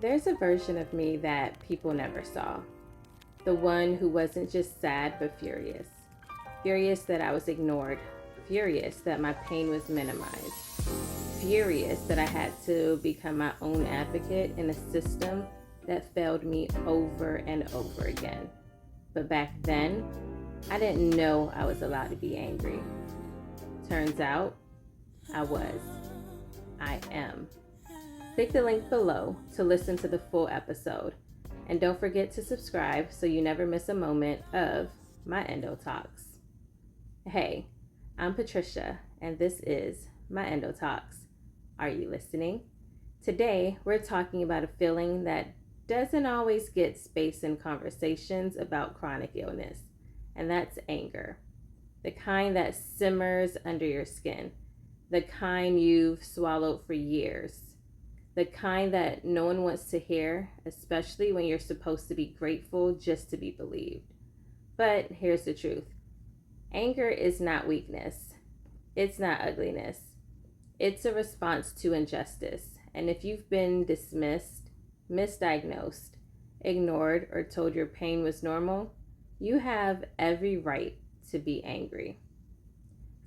There's a version of me that people never saw. The one who wasn't just sad but furious. Furious that I was ignored. Furious that my pain was minimized. Furious that I had to become my own advocate in a system that failed me over and over again. But back then, I didn't know I was allowed to be angry. Turns out, I was. I am. Click the link below to listen to the full episode. And don't forget to subscribe so you never miss a moment of my Endo Talks. Hey, I'm Patricia, and this is my Endo Talks. Are you listening? Today, we're talking about a feeling that doesn't always get space in conversations about chronic illness, and that's anger. The kind that simmers under your skin, the kind you've swallowed for years, the kind that no one wants to hear, especially when you're supposed to be grateful just to be believed. But here's the truth. Anger is not weakness. It's not ugliness. It's a response to injustice. And if you've been dismissed, misdiagnosed, ignored, or told your pain was normal, you have every right to be angry.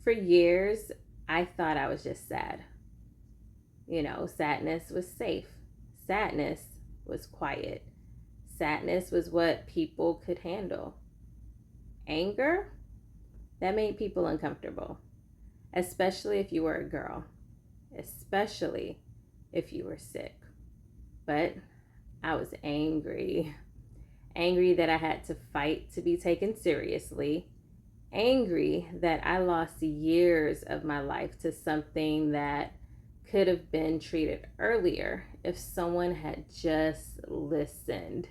For years, I thought I was just sad. Sadness was safe. Sadness was quiet. Sadness was what people could handle. Anger, that made people uncomfortable, especially if you were a girl, especially if you were sick. But I was angry. Angry that I had to fight to be taken seriously. Angry that I lost years of my life to something that could have been treated earlier if someone had just listened.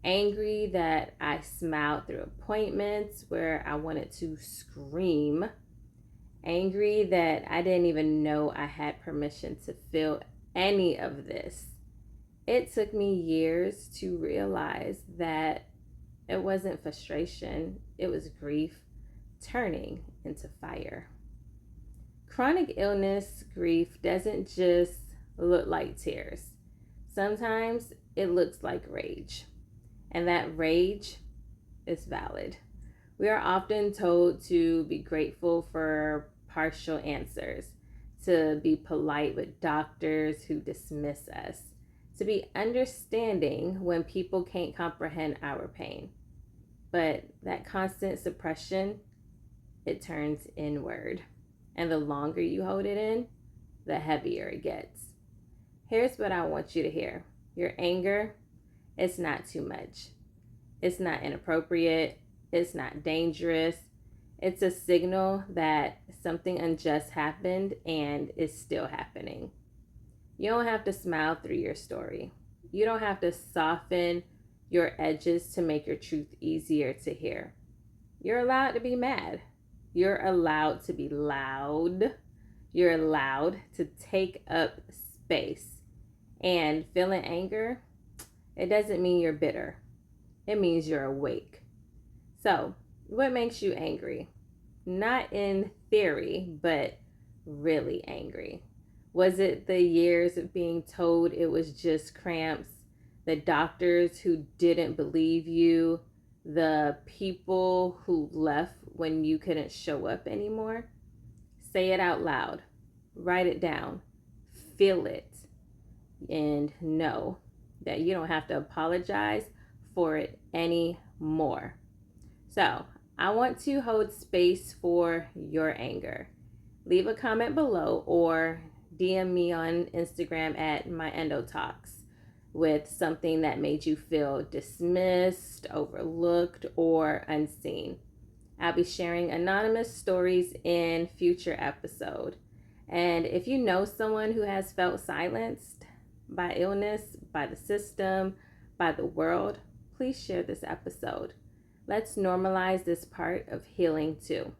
Angry that I smiled through appointments where I wanted to scream. Angry that I didn't even know I had permission to feel any of this. It took me years to realize that it wasn't frustration, it was grief turning into fire. Chronic illness grief doesn't just look like tears. Sometimes it looks like rage. And that rage is valid. We are often told to be grateful for partial answers, to be polite with doctors who dismiss us, to be understanding when people can't comprehend our pain. But that constant suppression, it turns inward. And the longer you hold it in, the heavier it gets. Here's what I want you to hear. Your anger, it's not too much. It's not inappropriate. It's not dangerous. It's a signal that something unjust happened and is still happening. You don't have to smile through your story. You don't have to soften your edges to make your truth easier to hear. You're allowed to be mad. You're allowed to be loud. You're allowed to take up space. And feeling anger, it doesn't mean you're bitter. It means you're awake. So, what makes you angry? Not in theory, but really angry. Was it the years of being told it was just cramps? The doctors who didn't believe you? The people who left when you couldn't show up anymore? Say it out loud. Write it down. Feel it. And know that you don't have to apologize for it anymore. So, I want to hold space for your anger. Leave a comment below or DM me on Instagram at my Endo Talks with something that made you feel dismissed, overlooked, or unseen. I'll be sharing anonymous stories in future episodes. And if you know someone who has felt silenced by illness, by the system, by the world, please share this episode. Let's normalize this part of healing too.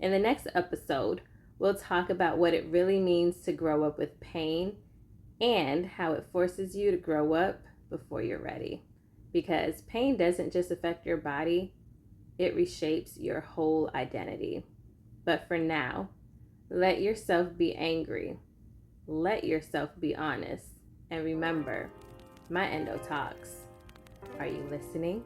In the next episode, we'll talk about what it really means to grow up with pain and how it forces you to grow up before you're ready. Because pain doesn't just affect your body, it reshapes your whole identity. But for now, let yourself be angry. Let yourself be honest. And remember, my Endo talks. Are you listening?